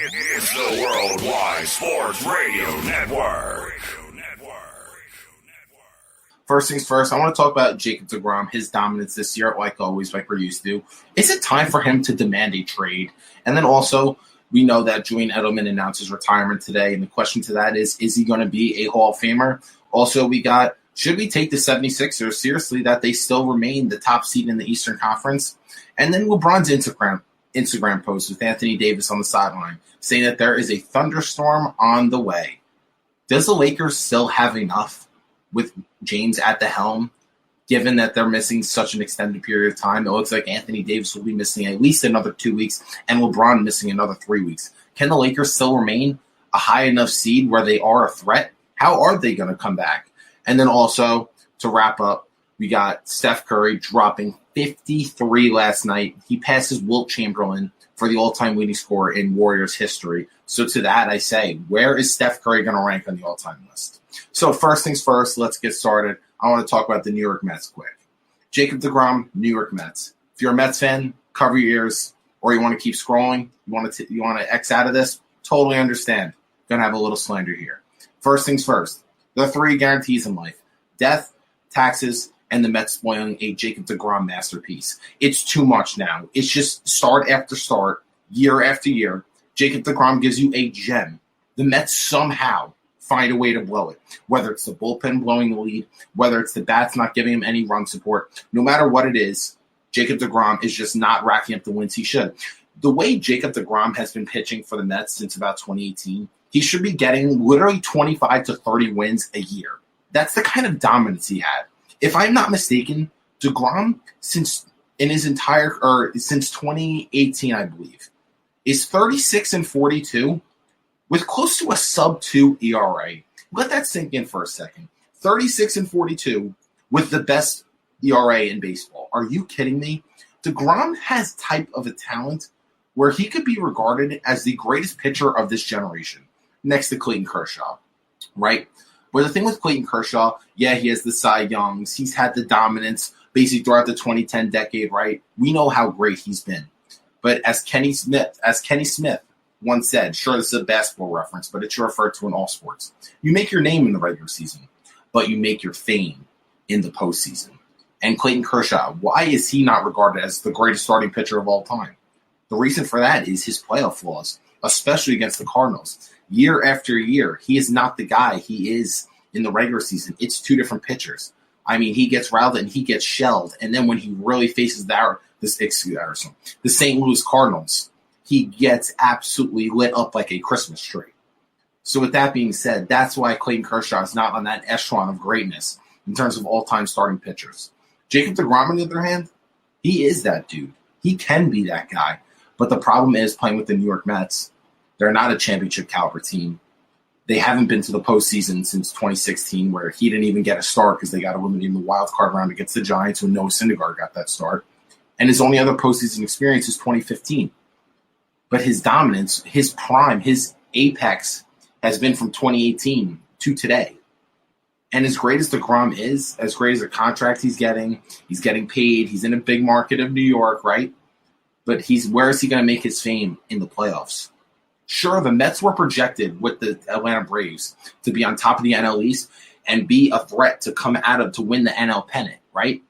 It's the Worldwide Sports Radio Network. First things first, I want to talk about Jacob deGrom, his dominance this year, like always, like we're used to. Is it time for him to demand a trade? And then also, we know that Julian Edelman announced his retirement today, and the question to that is he going to be a Hall of Famer? Also, should we take the 76ers seriously that they still remain the top seed in the Eastern Conference? And then LeBron's Instagram post with Anthony Davis on the sideline saying that there is a thunderstorm on the way. Does the Lakers still have enough with James at the helm, given that they're missing such an extended period of time? It looks like Anthony Davis will be missing at least another 2 weeks and LeBron missing another 3 weeks. Can the Lakers still remain a high enough seed where they are a threat? How are they going to come back? And then also, to wrap up, we got Steph Curry dropping 53 last night. He passes Wilt Chamberlain for the all-time leading scorer in Warriors history. So to that, I say, where is Steph Curry going to rank on the all-time list? So first things first, let's get started. I want to talk about the New York Mets quick. Jacob deGrom, New York Mets. If you're a Mets fan, cover your ears, or you want to keep scrolling, you want to X out of this, totally understand. Going to have a little slander here. First things first, there are 3 guarantees in life: death, taxes, and the Mets spoiling a Jacob deGrom masterpiece. It's too much now. It's just start after start, year after year. Jacob deGrom gives you a gem. The Mets somehow find a way to blow it, whether it's the bullpen blowing the lead, whether it's the bats not giving him any run support. No matter what it is, Jacob deGrom is just not racking up the wins he should. The way Jacob deGrom has been pitching for the Mets since about 2018, he should be getting literally 25 to 30 wins a year. That's the kind of dominance he had. If I'm not mistaken, deGrom, since 2018, I believe, is 36-42 with close to a sub-2 ERA. Let that sink in for a second. 36-42 with the best ERA in baseball. Are you kidding me? deGrom has type of a talent where he could be regarded as the greatest pitcher of this generation, next to Clayton Kershaw, right? But the thing with Clayton Kershaw, yeah, he has the Cy Youngs. He's had the dominance basically throughout the 2010 decade, right? We know how great he's been. But as Kenny Smith once said, sure, this is a basketball reference, but it should refer to in all sports. You make your name in the regular season, but you make your fame in the postseason. And Clayton Kershaw, why is he not regarded as the greatest starting pitcher of all time? The reason for that is his playoff flaws, especially against the Cardinals. Year after year, he is not the guy he is in the regular season. It's 2 different pitchers. I mean, he gets riled and he gets shelled. And then when he really faces the St. Louis Cardinals, he gets absolutely lit up like a Christmas tree. So with that being said, that's why Clayton Kershaw is not on that echelon of greatness in terms of all-time starting pitchers. Jacob deGrom, on the other hand, he is that dude. He can be that guy. But the problem is playing with the New York Mets. They're not a championship caliber team. They haven't been to the postseason since 2016, where he didn't even get a start because they got eliminated in the wild card round against the Giants when Noah Syndergaard got that start. And his only other postseason experience is 2015. But his dominance, his prime, his apex has been from 2018 to today. And as great as deGrom is, as great as the contract he's getting paid, he's in a big market of New York, right? But where is he going to make his fame in the playoffs? Sure, the Mets were projected with the Atlanta Braves to be on top of the NL East and be a threat to come out of to win the NL pennant, right?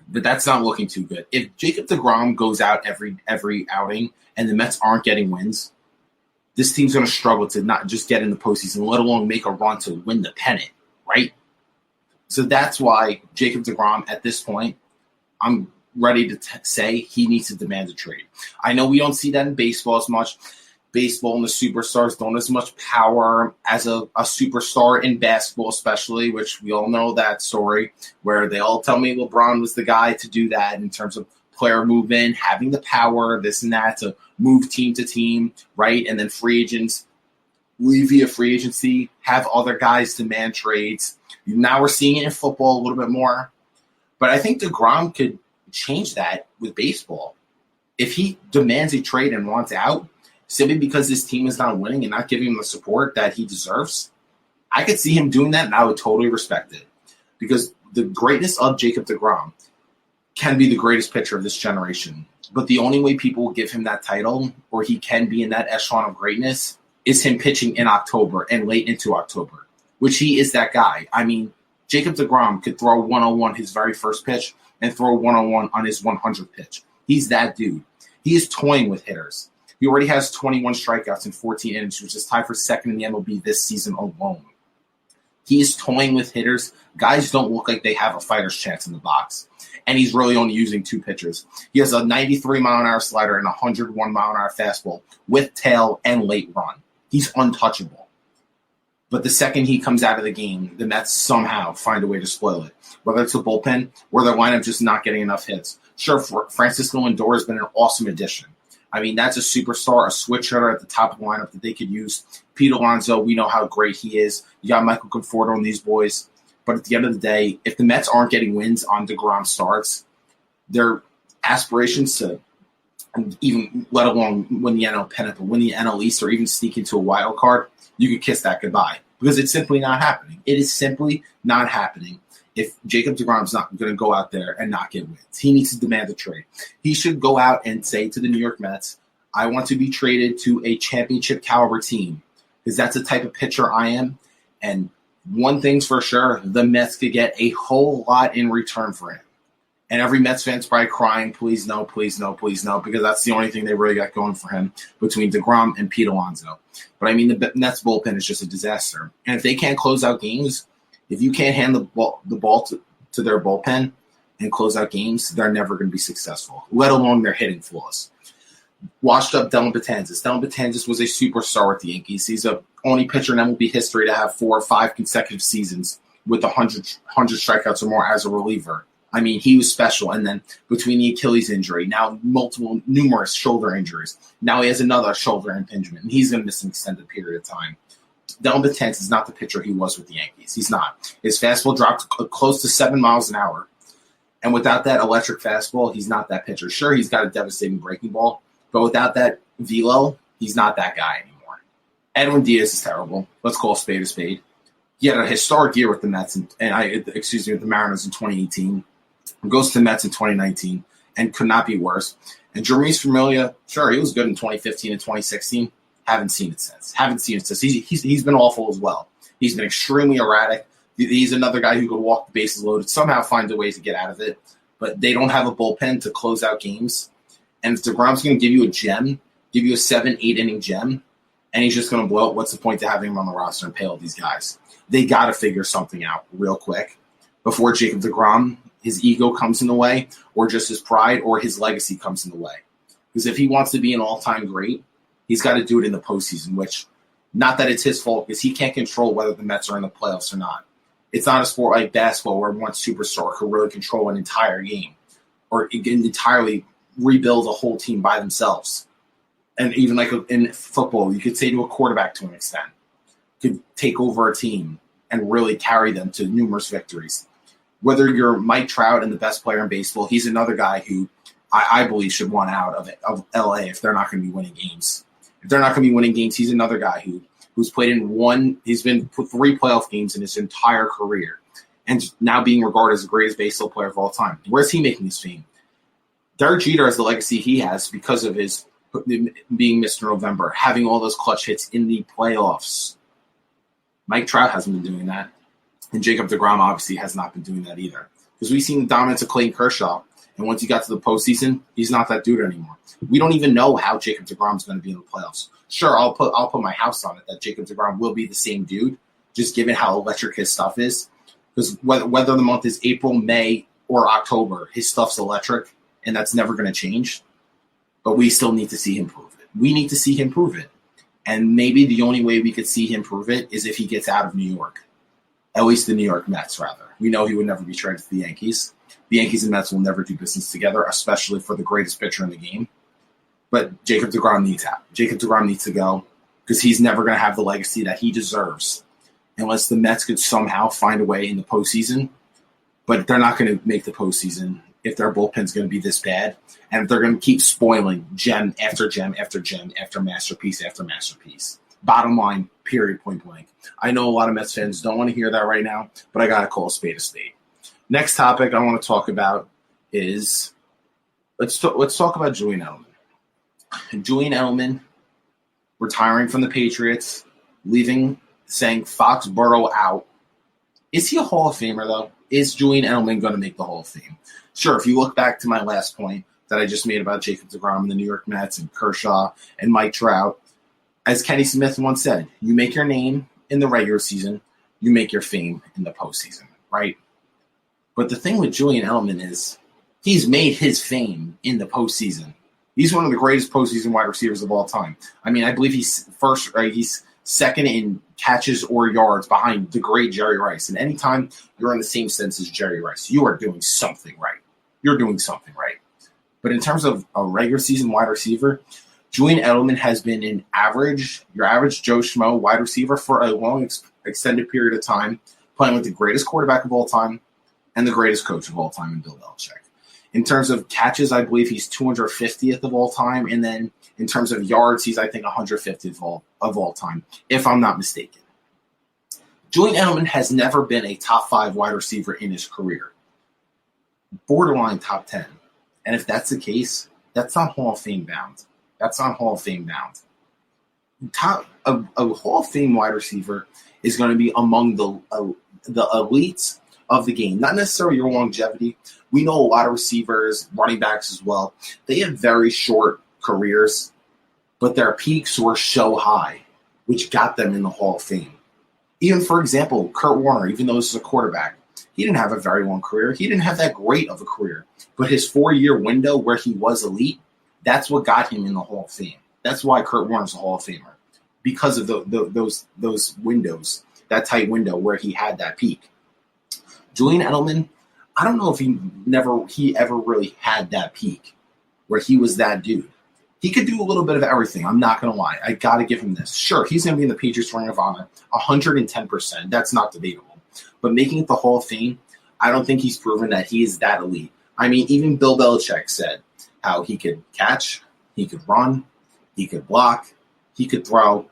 But that's not looking too good. If Jacob deGrom goes out every outing and the Mets aren't getting wins, this team's going to struggle to not just get in the postseason, let alone make a run to win the pennant, right? So that's why Jacob deGrom, at this point, I'm ready to say he needs to demand a trade. I know we don't see that in baseball as much. Baseball and the superstars don't have as much power as a superstar in basketball, especially, which we all know that story, where they all tell me LeBron was the guy to do that in terms of player movement, having the power, this and that, to move team to team, right? And then free agents leave via free agency, have other guys demand trades. Now we're seeing it in football a little bit more. But I think deGrom could change that with baseball. If he demands a trade and wants out, simply because this team is not winning and not giving him the support that he deserves, I could see him doing that, and I would totally respect it. Because the greatness of Jacob deGrom can be the greatest pitcher of this generation. But the only way people will give him that title, or he can be in that echelon of greatness, is him pitching in October and late into October, which he is that guy. I mean, Jacob deGrom could throw 101 his very first pitch and throw 101 on his 100th pitch. He's that dude. He is toying with hitters. He already has 21 strikeouts in 14 innings, which is tied for second in the MLB this season alone. He is toying with hitters. Guys don't look like they have a fighter's chance in the box. And he's really only using 2 pitchers. He has a 93-mile-an-hour slider and a 101-mile-an-hour fastball with tail and late run. He's untouchable. But the second he comes out of the game, the Mets somehow find a way to spoil it. Whether it's the bullpen or their lineup just not getting enough hits. Sure, Francisco Lindor has been an awesome addition. I mean, that's a superstar, a switch hitter at the top of the lineup that they could use. Pete Alonso, we know how great he is. You got Michael Conforto and these boys. But at the end of the day, if the Mets aren't getting wins on DeGrom starts, their aspirations to even, let alone win the NL pennant, but win the NL East or even sneak into a wild card, you could kiss that goodbye because it's simply not happening. It is simply not happening if Jacob deGrom's not going to go out there and not get wins. He needs to demand a trade. He should go out and say to the New York Mets, I want to be traded to a championship caliber team because that's the type of pitcher I am. And one thing's for sure, the Mets could get a whole lot in return for him. And every Mets fan's probably crying, please no, please no, please no, because that's the only thing they really got going for him between deGrom and Pete Alonso. But I mean, the Mets bullpen is just a disaster. And if they can't close out games, if you can't hand the ball to their bullpen and close out games, they're never going to be successful, let alone their hitting flaws. Washed up Dellin Betances. Dellin Betances was a superstar with the Yankees. He's the only pitcher in MLB history to have 4 or 5 consecutive seasons with 100 strikeouts or more as a reliever. I mean, he was special. And then between the Achilles injury, now numerous shoulder injuries. Now he has another shoulder impingement, and he's going to miss an extended period of time. Dellin Betances is not the pitcher he was with the Yankees. He's not. His fastball dropped close to 7 miles an hour. And without that electric fastball, he's not that pitcher. Sure, he's got a devastating breaking ball, but without that velo, he's not that guy anymore. Edwin Diaz is terrible. Let's call a spade a spade. He had a historic year with the Mets with the Mariners in 2018. Goes to the Mets in 2019 and could not be worse. And Jeremias Familia, sure, he was good in 2015 and 2016. Haven't seen it since. He's been awful as well. He's been extremely erratic. He's another guy who could walk the bases loaded, somehow find a way to get out of it. But they don't have a bullpen to close out games. And if DeGrom's going to give you a gem, give you a 7-8 inning gem, and he's just going to blow it, what's the point to having him on the roster and pay all these guys? They got to figure something out real quick before Jacob deGrom, his ego comes in the way, or just his pride, or his legacy comes in the way. Because if he wants to be an all-time great, he's got to do it in the postseason, which, not that it's his fault, because he can't control whether the Mets are in the playoffs or not. It's not a sport like basketball where one superstar could really control an entire game or entirely rebuild a whole team by themselves. And even like in football, you could say to a quarterback to an extent, could take over a team and really carry them to numerous victories. Whether you're Mike Trout and the best player in baseball, he's another guy who I believe should want out of LA if they're not going to be winning games. If they're not going to be winning games, he's another guy who's played he's been 3 playoff games in his entire career and now being regarded as the greatest baseball player of all time. Where's he making his fame? Derek Jeter has the legacy he has because of his being Mr. November, having all those clutch hits in the playoffs. Mike Trout hasn't been doing that. And Jacob deGrom obviously has not been doing that either. Because we've seen the dominance of Clayton Kershaw, and once he got to the postseason, he's not that dude anymore. We don't even know how Jacob deGrom is going to be in the playoffs. Sure, I'll put my house on it that Jacob deGrom will be the same dude, just given how electric his stuff is. Because whether the month is April, May, or October, his stuff's electric, and that's never going to change. But we still need to see him prove it. We need to see him prove it. And maybe the only way we could see him prove it is if he gets out of New York. At least the New York Mets, rather. We know he would never be traded to the Yankees. The Yankees and Mets will never do business together, especially for the greatest pitcher in the game. But Jacob deGrom needs out. Jacob deGrom needs to go because he's never going to have the legacy that he deserves unless the Mets could somehow find a way in the postseason. But they're not going to make the postseason if their bullpen's going to be this bad and if they're going to keep spoiling gem after gem after gem after masterpiece after masterpiece. Bottom line, period, point blank. I know a lot of Mets fans don't want to hear that right now, but I got to call a spade a spade. Next topic I want to talk about is Let's talk about Julian Edelman. Julian Edelman retiring from the Patriots, leaving, saying Foxborough out. Is he a Hall of Famer, though? Is Julian Edelman going to make the Hall of Fame? Sure, if you look back to my last point that I just made about Jacob deGrom and the New York Mets and Kershaw and Mike Trout, as Kenny Smith once said, you make your name in the regular season, you make your fame in the postseason, right? But the thing with Julian Edelman is he's made his fame in the postseason. He's one of the greatest postseason wide receivers of all time. I mean, I believe he's second in catches or yards behind the great Jerry Rice. And anytime you're in the same sense as Jerry Rice, you are doing something right. You're doing something right. But in terms of a regular season wide receiver, Julian Edelman has been your average Joe Schmo wide receiver for a long, extended period of time, playing with the greatest quarterback of all time and the greatest coach of all time in Bill Belichick. In terms of catches, I believe he's 250th of all time. And then in terms of yards, he's, I think, 150th of all time, if I'm not mistaken. Julian Edelman has never been a top 5 wide receiver in his career. Borderline top 10. And if that's the case, that's not Hall of Fame bound. That's not Hall of Fame bound. A Hall of Fame wide receiver is going to be among the elites of the game, not necessarily your longevity. We know a lot of receivers, running backs as well. They have very short careers, but their peaks were so high, which got them in the Hall of Fame. Even, for example, Kurt Warner, even though this is a quarterback, he didn't have a very long career. He didn't have that great of a career. But his 4-year window where he was elite, that's what got him in the Hall of Fame. That's why Kurt Warner's a Hall of Famer, because of those windows, that tight window where he had that peak. Julian Edelman, I don't know if he ever really had that peak where he was that dude. He could do a little bit of everything. I'm not going to lie. I got to give him this. Sure, he's going to be in the Patriots Ring of Honor 110%. That's not debatable. But making it the Hall of Fame, I don't think he's proven that he is that elite. I mean, even Bill Belichick said how he could catch, he could run, he could block, he could throw,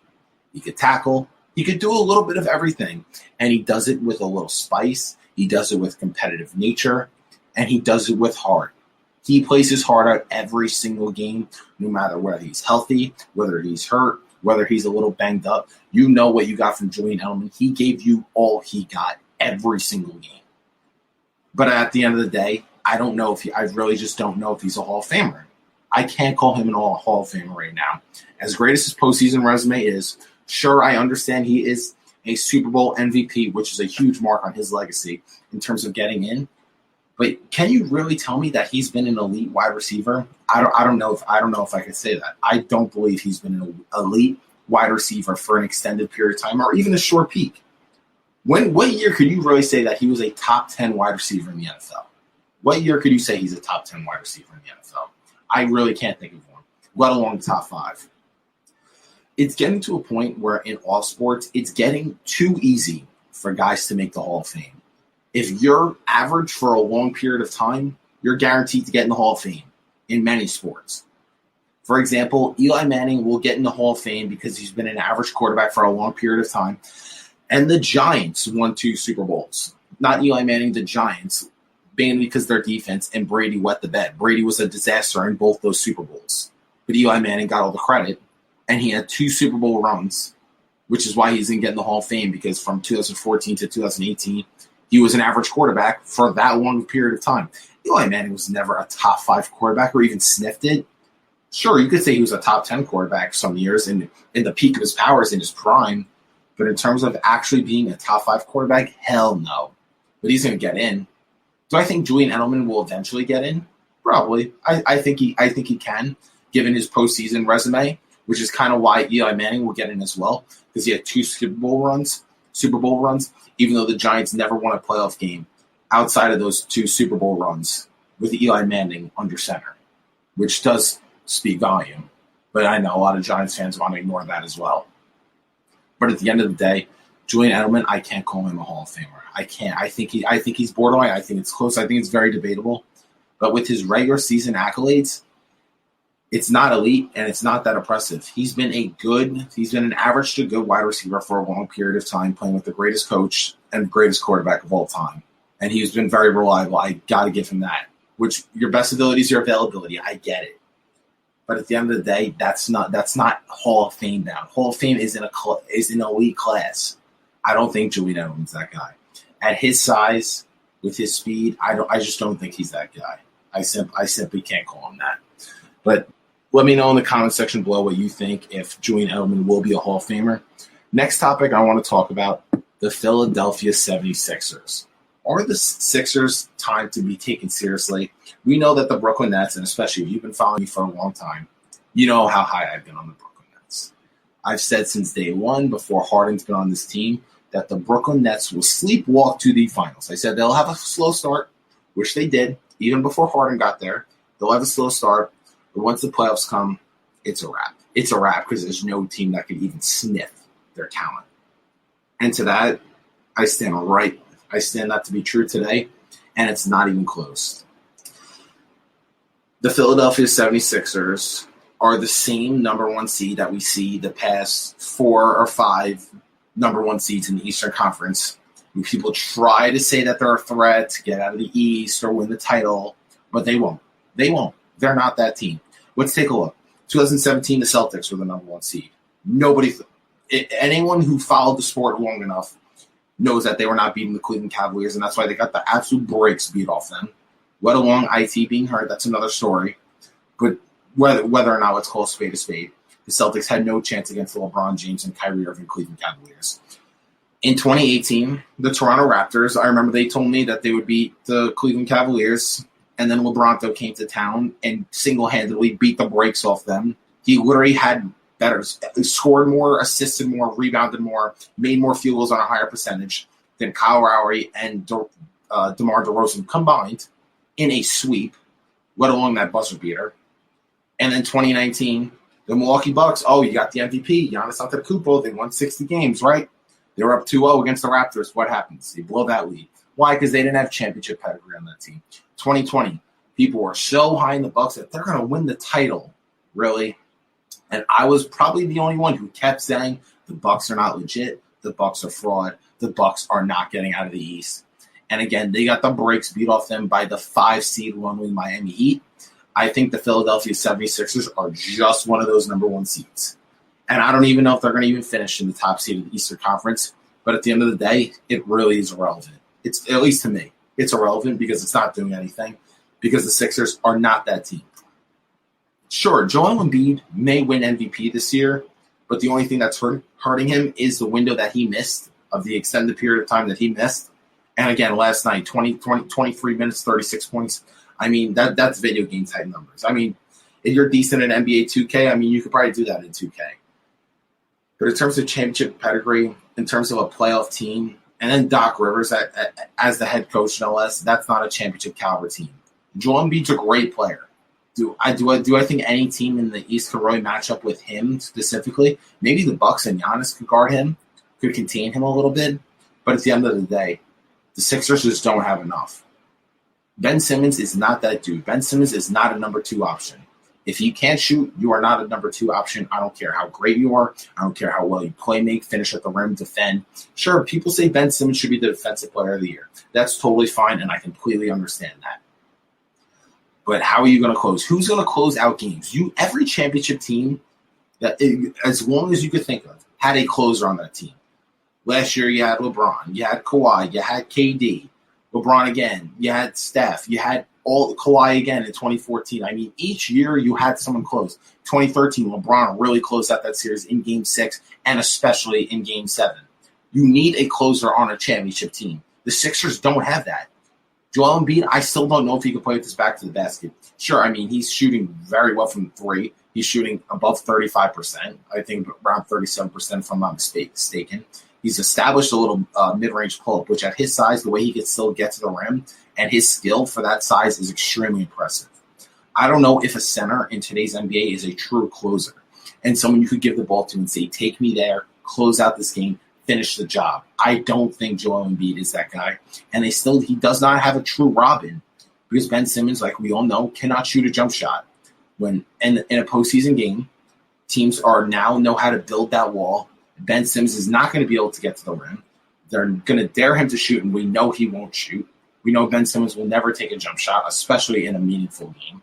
he could tackle. He could do a little bit of everything. And he does it with a little spice. He does it with competitive nature, and he does it with heart. He plays his heart out every single game, no matter whether he's healthy, whether he's hurt, whether he's a little banged up. You know what you got from Julian Edelman. He gave you all he got every single game. But at the end of the day, I really just don't know if he's a Hall of Famer. I can't call him an Hall of Famer right now. As great as his postseason resume is, sure, I understand he is a Super Bowl MVP, which is a huge mark on his legacy in terms of getting in. But can you really tell me that he's been an elite wide receiver? I don't know if I could say that. I don't believe he's been an elite wide receiver for an extended period of time or even a short peak. What year could you really say that he was a top 10 wide receiver in the NFL? What year could you say he's a top 10 wide receiver in the NFL? I really can't think of one, let alone the top 5. It's getting to a point where in all sports, it's getting too easy for guys to make the Hall of Fame. If you're average for a long period of time, you're guaranteed to get in the Hall of Fame in many sports. For example, Eli Manning will get in the Hall of Fame because he's been an average quarterback for a long period of time. And the Giants won 2 Super Bowls. Not Eli Manning, the Giants, mainly because their defense and Brady wet the bed. Brady was a disaster in both those Super Bowls. But Eli Manning got all the credit. And he had 2 Super Bowl runs, which is why he's going to get in the Hall of Fame, because from 2014 to 2018, he was an average quarterback for that long period of time. Eli Manning was never a top 5 quarterback or even sniffed it. Sure, you could say he was a top 10 quarterback some years in the peak of his powers in his prime, but in terms of actually being a top 5 quarterback, hell no. But he's going to get in. Do I think Julian Edelman will eventually get in? Probably. I think he can, given his postseason resume, which is kind of why Eli Manning will get in as well, because he had 2 Super Bowl runs, even though the Giants never won a playoff game outside of those 2 Super Bowl runs with Eli Manning under center, which does speak volume. But I know a lot of Giants fans want to ignore that as well. But at the end of the day, Julian Edelman, I can't call him a Hall of Famer. I can't. I think he's borderline. I think it's close. I think it's very debatable. But with his regular season accolades, it's not elite and it's not that impressive. He's been an average to good wide receiver for a long period of time, playing with the greatest coach and greatest quarterback of all time. And he's been very reliable. I got to give him that. which your best ability is your availability. I get it. But at the end of the day, that's not Hall of Fame bound. Hall of Fame is an elite class. I don't think Julian Edelman's that guy. At his size, with his speed, I just don't think he's that guy. I simply can't call him that. But let me know in the comment section below what you think if Julian Edelman will be a Hall of Famer. Next topic I want to talk about, the Philadelphia 76ers. Are the Sixers time to be taken seriously? We know that the Brooklyn Nets, and especially if you've been following me for a long time, you know how high I've been on the Brooklyn Nets. I've said since day one, before Harden's been on this team, that the Brooklyn Nets will sleepwalk to the finals. I said they'll have a slow start, which they did, even before Harden got there. They'll have a slow start, but once the playoffs come, it's a wrap. It's a wrap because there's no team that could even sniff their talent. And to that, I stand that to be true today, and it's not even close. The Philadelphia 76ers are the same number one seed that we see the past 4 or 5 number one seeds in the Eastern Conference. When people try to say that they're a threat to get out of the East or win the title, but they won't. They won't. They're not that team. Let's take a look. 2017, the Celtics were the number one seed. Anyone who followed the sport long enough knows that they were not beating the Cleveland Cavaliers, and that's why they got the absolute breaks beat off them. Let alone IT being hurt, that's another story. But whether or not let's call a spade, the Celtics had no chance against the LeBron James and Kyrie Irving Cleveland Cavaliers. In 2018, the Toronto Raptors, I remember they told me that they would beat the Cleveland Cavaliers, and then LeBron came to town and single-handedly beat the brakes off them. He literally had better, scored more, assisted more, rebounded more, made more field goals on a higher percentage than Kyle Lowry and DeMar DeRozan combined in a sweep, let alone that buzzer beater. And then 2019, the Milwaukee Bucks, you got the MVP, Giannis Antetokounmpo. They won 60 games, right? They were up 2-0 against the Raptors. What happens? They blow that lead. Why? Because they didn't have championship pedigree on that team. 2020, people were so high in the Bucks that they're going to win the title. Really? And I was probably the only one who kept saying the Bucks are not legit. The Bucks are fraud. The Bucks are not getting out of the East. And again, they got the brakes beat off them by the 5 seed running Miami Heat. I think the Philadelphia 76ers are just one of those number one seeds. And I don't even know if they're going to even finish in the top seed of the Eastern Conference. But at the end of the day, it really is irrelevant. It's, at least to me, it's irrelevant because it's not doing anything. Because the Sixers are not that team. Sure, Joel Embiid may win MVP this year, but the only thing that's hurting him is the window that he missed of the extended period of time that he missed. And again, last night, 23 minutes, 36 points. I mean, that's video game type numbers. I mean, if you're decent in NBA 2K, I mean, you could probably do that in 2K. But in terms of championship pedigree, in terms of a playoff team, and then Doc Rivers as the head coach, no less, that's not a championship caliber team. Joel Embiid's a great player. Do I think any team in the East could really match up with him specifically? Maybe the Bucks and Giannis could guard him, could contain him a little bit. But at the end of the day, the Sixers just don't have enough. Ben Simmons is not that dude. Ben Simmons is not a number 2 option. If you can't shoot, you are not a number 2 option. I don't care how great you are. I don't care how well you play, make, finish at the rim, defend. Sure, people say Ben Simmons should be the defensive player of the year. That's totally fine, and I completely understand that. But how are you going to close? Who's going to close out games? Every championship team, as long as you could think of, had a closer on that team. Last year, you had LeBron, you had Kawhi, you had KD, LeBron again, you had Steph, you had Kawhi again in 2014. I mean, each year you had someone close. 2013, LeBron really closed out that series in Game 6 and especially in Game 7. You need a closer on a championship team. The Sixers don't have that. Joel Embiid, I still don't know if he can play with his back to the basket. Sure, I mean, he's shooting very well from 3. He's shooting above 35%. I think around 37% if I'm not mistaken. He's established a little mid-range pull-up, which at his size, the way he can still get to the rim, and his skill for that size is extremely impressive. I don't know if a center in today's NBA is a true closer and someone you could give the ball to and say, take me there, close out this game, finish the job. I don't think Joel Embiid is that guy. And he does not have a true Robin because Ben Simmons, like we all know, cannot shoot a jump shot. When in a postseason game, teams know how to build that wall. Ben Simmons is not going to be able to get to the rim. They're going to dare him to shoot, and we know he won't shoot. We know Ben Simmons will never take a jump shot, especially in a meaningful game.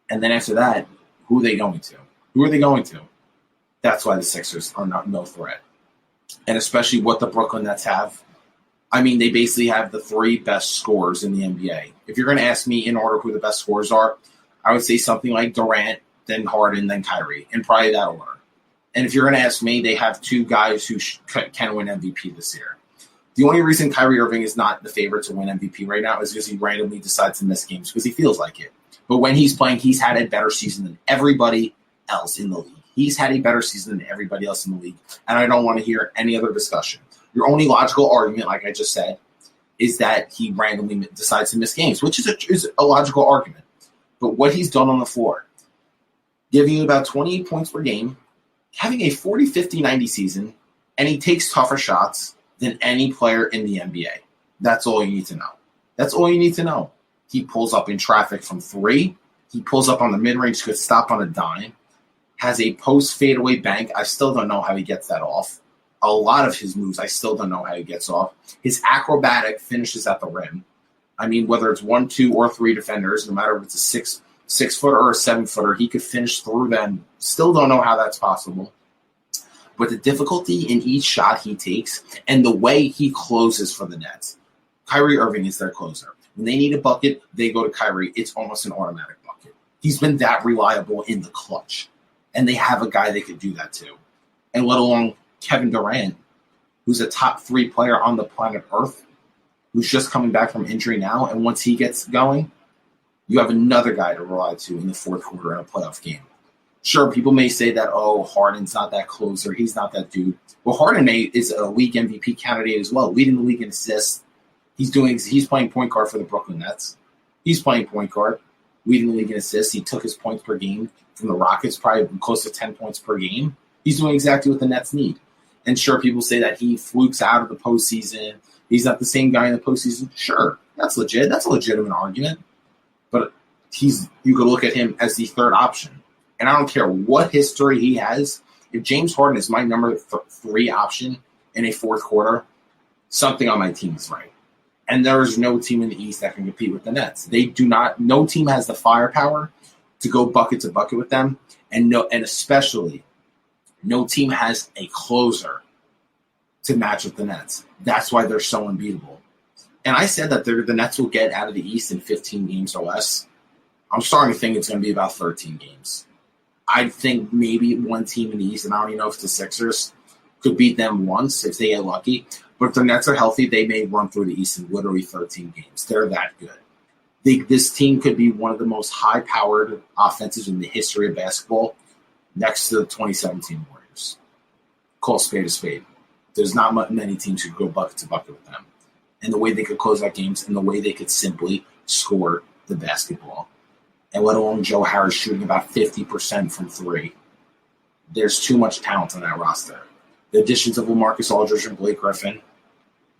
And then after that, who are they going to? Who are they going to? That's why the Sixers are no threat. And especially what the Brooklyn Nets have. I mean, they basically have the three best scorers in the NBA. If you're going to ask me in order who the best scorers are, I would say something like Durant, then Harden, then Kyrie, in probably that order. And if you're going to ask me, they have two guys who can win MVP this year. The only reason Kyrie Irving is not the favorite to win MVP right now is because he randomly decides to miss games because he feels like it. But when he's playing, he's had a better season than everybody else in the league. He's had a better season than everybody else in the league, and I don't want to hear any other discussion. Your only logical argument, like I just said, is that he randomly decides to miss games, which is a logical argument. But what he's done on the floor, giving you about 28 points per game, having a 40, 50, 90 season, and he takes tougher shots than any player in the NBA. That's all you need to know. That's all you need to know. He pulls up in traffic from three. He pulls up on the mid-range, could stop on a dime. Has a post fadeaway bank. I still don't know how he gets that off. A lot of his moves, I still don't know how he gets off. His acrobatic finishes at the rim. I mean, whether it's 1, 2, or 3 defenders, no matter if it's a six footer or a 7-footer, he could finish through them. Still don't know how that's possible. But the difficulty in each shot he takes and the way he closes for the Nets. Kyrie Irving is their closer. When they need a bucket, they go to Kyrie. It's almost an automatic bucket. He's been that reliable in the clutch. And they have a guy they could do that to. And let alone Kevin Durant, who's a top 3 player on the planet Earth, who's just coming back from injury now. And once he gets going, you have another guy to rely to in the fourth quarter in a playoff game. Sure, people may say that, oh, Harden's not that closer. He's not that dude. Well, Harden is a league MVP candidate as well, leading the league in assists. He's playing point guard for the Brooklyn Nets. He's playing point guard, leading the league in assists. He took his points per game from the Rockets, probably close to 10 points per game. He's doing exactly what the Nets need. And sure, people say that he flukes out of the postseason. He's not the same guy in the postseason. Sure, that's legit. That's a legitimate argument. But you could look at him as the third option. And I don't care what history he has. If James Harden is my number 3 option in a fourth quarter, something on my team is right. And there is no team in the East that can compete with the Nets. They do not. No team has the firepower to go bucket to bucket with them, and especially no team has a closer to match with the Nets. That's why they're so unbeatable. And I said that the Nets will get out of the East in 15 games or less. I'm starting to think it's going to be about 13 games. I think maybe one team in the East, and I don't even know if the Sixers could beat them once if they get lucky. But if the Nets are healthy, they may run through the East in literally 13 games. They're that good. This team could be one of the most high-powered offenses in the history of basketball next to the 2017 Warriors. Call spade a spade. There's not many teams who could go bucket to bucket with them. And the way they could close out games and the way they could simply score the basketball. And let alone Joe Harris shooting about 50% from 3. There's too much talent on that roster. The additions of LaMarcus Aldridge and Blake Griffin,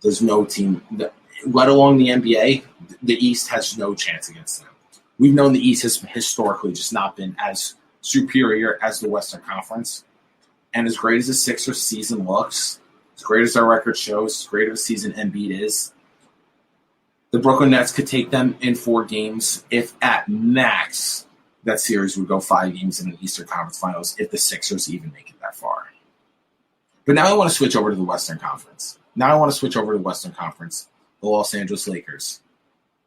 there's no team, let alone the NBA, the East has no chance against them. We've known the East has historically just not been as superior as the Western Conference. And as great as the Sixers season looks, as great as their record shows, as great of a season Embiid is, the Brooklyn Nets could take them in 4 games. If at max, that series would go 5 games in the Eastern Conference Finals if the Sixers even make it that far. But now I want to switch over to the Western Conference. The Los Angeles Lakers.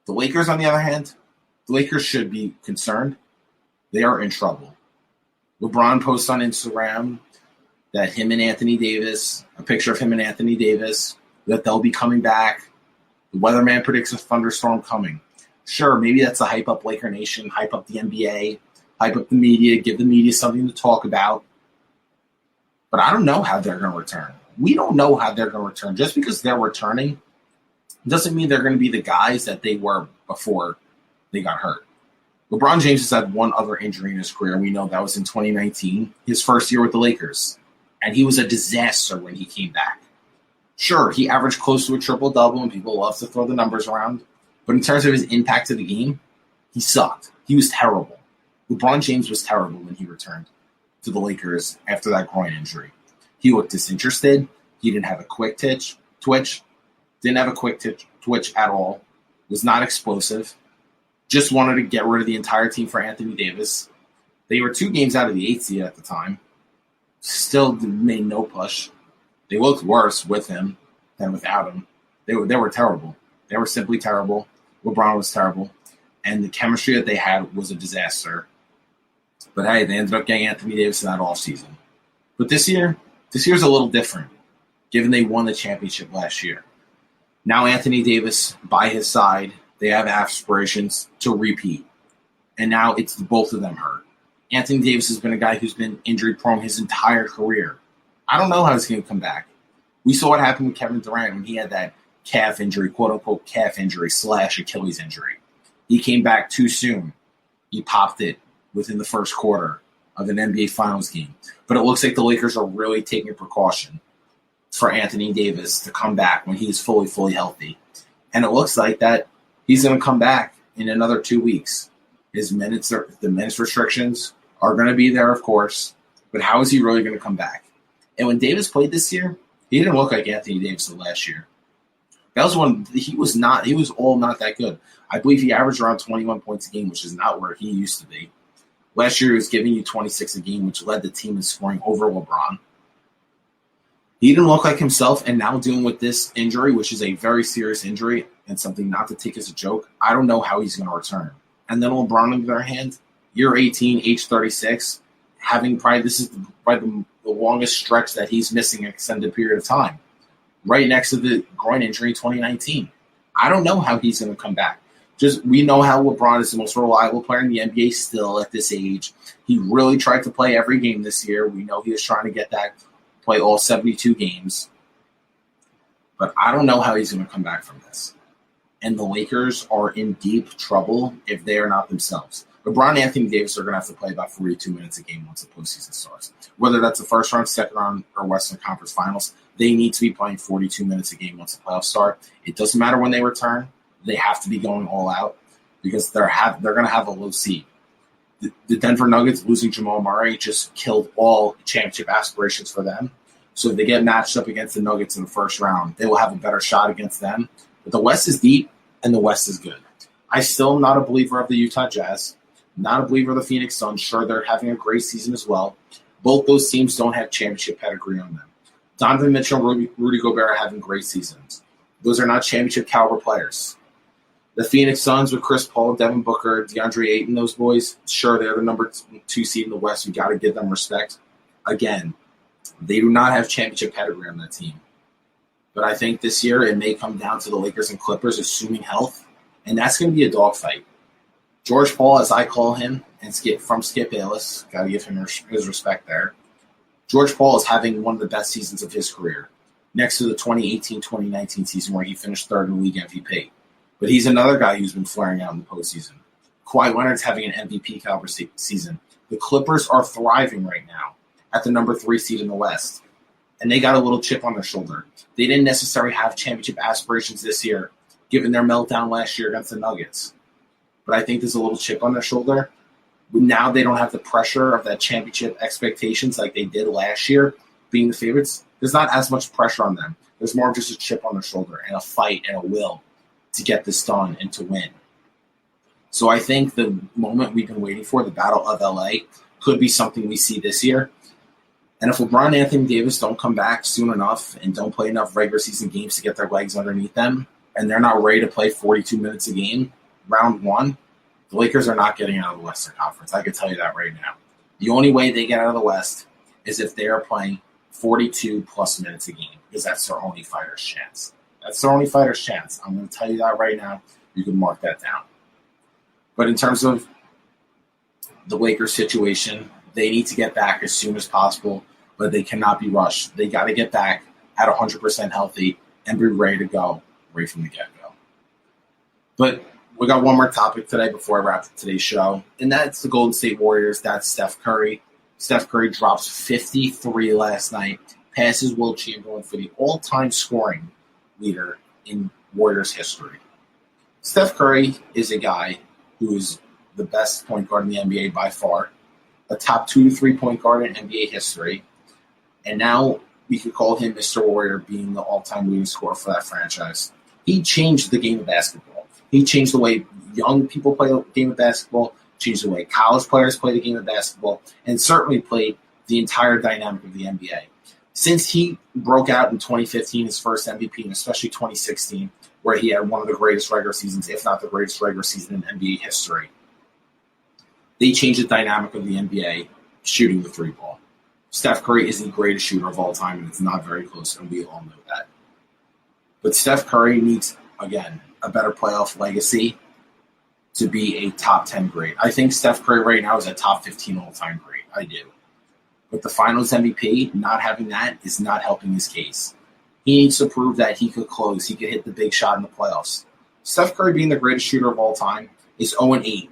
The Lakers, on the other hand, the Lakers should be concerned. They are in trouble. LeBron posts on Instagram that him and Anthony Davis, a picture of him and Anthony Davis, that they'll be coming back. The weatherman predicts a thunderstorm coming. Sure, maybe that's a hype up Laker Nation, hype up the NBA, hype up the media, give the media something to talk about. But I don't know how they're going to return. We don't know how they're going to return. Just because they're returning doesn't mean they're going to be the guys that they were before they got hurt. LeBron James has had one other injury in his career. We know that was in 2019, his first year with the Lakers. And he was a disaster when he came back. Sure, he averaged close to a triple-double, and people love to throw the numbers around. But in terms of his impact to the game, he sucked. He was terrible. LeBron James was terrible when he returned to the Lakers after that groin injury. He looked disinterested. He didn't have a quick twitch. Didn't have a quick twitch at all. was not explosive, just wanted to get rid of the entire team for Anthony Davis. They were 2 games out of the 8th seed at the time. Still made no push. They looked worse with him than without him. They were terrible. They were simply terrible. LeBron was terrible. And the chemistry that they had was a disaster. But hey, they ended up getting Anthony Davis in that offseason. But this year's a little different, given they won the championship last year. Now Anthony Davis, by his side, they have aspirations to repeat. And now it's both of them hurt. Anthony Davis has been a guy who's been injury-prone his entire career. I don't know how he's going to come back. We saw what happened with Kevin Durant when he had that calf injury, quote-unquote calf injury / Achilles injury. He came back too soon. He popped it within the first quarter of an NBA Finals game. But it looks like the Lakers are really taking a precaution for Anthony Davis to come back when he's fully healthy. And it looks like that he's going to come back in another 2 weeks. The minutes restrictions are going to be there, of course. But how is he really going to come back? And when Davis played this year, he didn't look like Anthony Davis of last year. That was one. He was not that good. I believe he averaged around 21 points a game, which is not where he used to be. Last year, he was giving you 26 a game, which led the team in scoring over LeBron. He didn't look like himself, and now dealing with this injury, which is a very serious injury and something not to take as a joke, I don't know how he's going to return. And then LeBron, on the other hand, year 18, age 36, this is probably the longest stretch that he's missing an extended period of time, right next to the groin injury in 2019. I don't know how he's going to come back. We know how LeBron is the most reliable player in the NBA still at this age. He really tried to play every game this year. We know he was trying to get that, play all 72 games. But I don't know how he's going to come back from this. And the Lakers are in deep trouble if they are not themselves. LeBron and Anthony Davis are going to have to play about 42 minutes a game once the postseason starts. Whether that's the first round, second round, or Western Conference Finals, they need to be playing 42 minutes a game once the playoffs start. It doesn't matter when they return. They have to be going all out because they're going to have a low seed. The Denver Nuggets losing Jamal Murray just killed all championship aspirations for them. So if they get matched up against the Nuggets in the first round, they will have a better shot against them. But the West is deep and the West is good. I still am not a believer of the Utah Jazz, not a believer of the Phoenix Suns. Sure, they're having a great season as well. Both those teams don't have championship pedigree on them. Donovan Mitchell and Rudy Gobert are having great seasons. Those are not championship caliber players. The Phoenix Suns with Chris Paul, Devin Booker, DeAndre Ayton, those boys, sure, they're the number 2 seed in the West. We got to give them respect. Again, they do not have championship pedigree on that team. But I think this year it may come down to the Lakers and Clippers assuming health, and that's going to be a dogfight. George Paul, as I call him, and Skip Bayless, got to give him his respect there. George Paul is having one of the best seasons of his career, next to the 2018-2019 season where he finished 3rd in the league MVP. But he's another guy who's been flaring out in the postseason. Kawhi Leonard's having an MVP caliber season. The Clippers are thriving right now at the number 3 seed in the West. And they got a little chip on their shoulder. They didn't necessarily have championship aspirations this year, given their meltdown last year against the Nuggets. But I think there's a little chip on their shoulder. Now they don't have the pressure of that championship expectations like they did last year, being the favorites. There's not as much pressure on them. There's more of just a chip on their shoulder and a fight and a will to get this done and to win. So I think the moment we've been waiting for, the Battle of LA, could be something we see this year. And if LeBron and Anthony Davis don't come back soon enough and don't play enough regular season games to get their legs underneath them, and they're not ready to play 42 minutes a game, round 1, the Lakers are not getting out of the Western Conference. I can tell you that right now. The only way they get out of the West is if they are playing 42-plus minutes a game, because that's their only fighter's chance. That's their only fighter's chance. I'm going to tell you that right now. You can mark that down. But in terms of the Lakers situation, they need to get back as soon as possible, but they cannot be rushed. They got to get back at 100% healthy and be ready to go right from the get-go. But we got one more topic today before I wrap up today's show, and that's the Golden State Warriors. That's Steph Curry. Steph Curry drops 53 last night, passes Will Chamberlain for the all-time scoring leader in Warriors history. Steph Curry is a guy who is the best point guard in the NBA by far, a top 2 to 3 point guard in NBA history, and now we could call him Mr. Warrior, being the all-time leading scorer for that franchise. He changed the game of basketball. He changed the way young people play the game of basketball, changed the way college players play the game of basketball, and certainly played the entire dynamic of the NBA. Since he broke out in 2015, his first MVP, and especially 2016, where he had one of the greatest regular seasons, if not the greatest regular season in NBA history, they changed the dynamic of the NBA shooting the three ball. Steph Curry is the greatest shooter of all time, and it's not very close, and we all know that. But Steph Curry needs, again, a better playoff legacy to be a top 10 great. I think Steph Curry right now is a top 15 all-time great. I do. But the Finals MVP, not having that is not helping his case. He needs to prove that he could close. He could hit the big shot in the playoffs. Steph Curry, being the greatest shooter of all time, is 0-8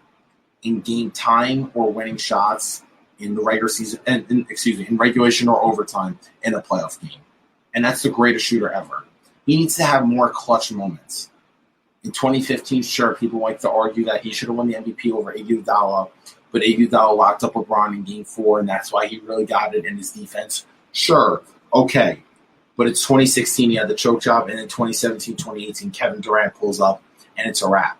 in game time or winning shots in the regular season, in regulation or overtime in a playoff game. And that's the greatest shooter ever. He needs to have more clutch moments. In 2015, sure, people like to argue that he should have won the MVP over Iguodala, but Iguodala locked up LeBron in Game 4, and that's why he really got it in his defense. Sure, okay. But it's 2016, he had the choke job, and in 2017, 2018, Kevin Durant pulls up, and it's a wrap.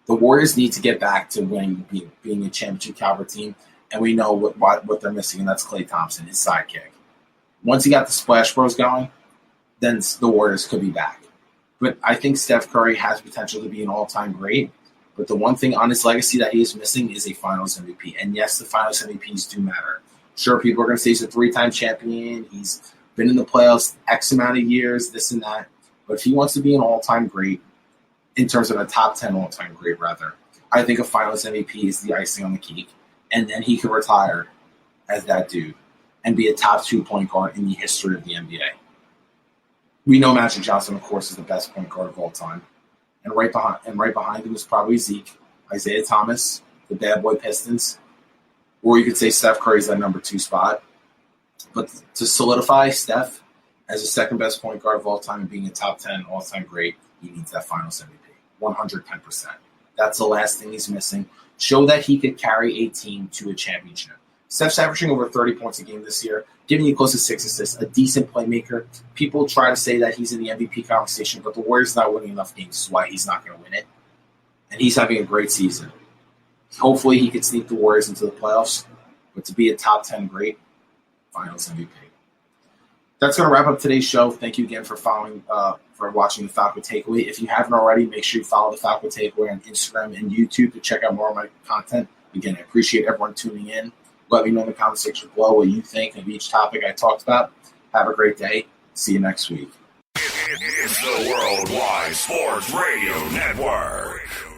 The Warriors need to get back to winning, being a championship caliber team, and we know what they're missing, and that's Klay Thompson, his sidekick. Once he got the Splash Bros going, then the Warriors could be back. But I think Steph Curry has potential to be an all-time great. But the one thing on his legacy that he is missing is a Finals MVP. And yes, the Finals MVPs do matter. Sure, people are going to say he's a 3-time champion. He's been in the playoffs X amount of years, this and that. But if he wants to be an all-time great, in terms of a top 10 all-time great, rather, I think a Finals MVP is the icing on the cake. And then he could retire as that dude and be a top 2 point guard in the history of the NBA. We know Magic Johnson, of course, is the best point guard of all time. And right behind him is probably Zeke, Isaiah Thomas, the bad boy Pistons. Or you could say Steph Curry's that number 2 spot. But to solidify Steph as the second best point guard of all time and being a top 10 all-time great, he needs that Finals MVP, 110%. That's the last thing he's missing. Show that he could carry a team to a championship. Steph's averaging over 30 points a game this year, giving you close to 6 assists, a decent playmaker. People try to say that he's in the MVP conversation, but the Warriors not winning enough games is why he's not going to win it. And he's having a great season. Hopefully he could sneak the Warriors into the playoffs, but to be a top 10 great, Finals MVP. That's going to wrap up today's show. Thank you again for watching the Falco Takeaway. If you haven't already, make sure you follow the Falco Takeaway on Instagram and YouTube to check out more of my content. Again, I appreciate everyone tuning in. Let me know in the comment section below what you think of each topic I talked about. Have a great day. See you next week. It's the Worldwide Sports Radio Network.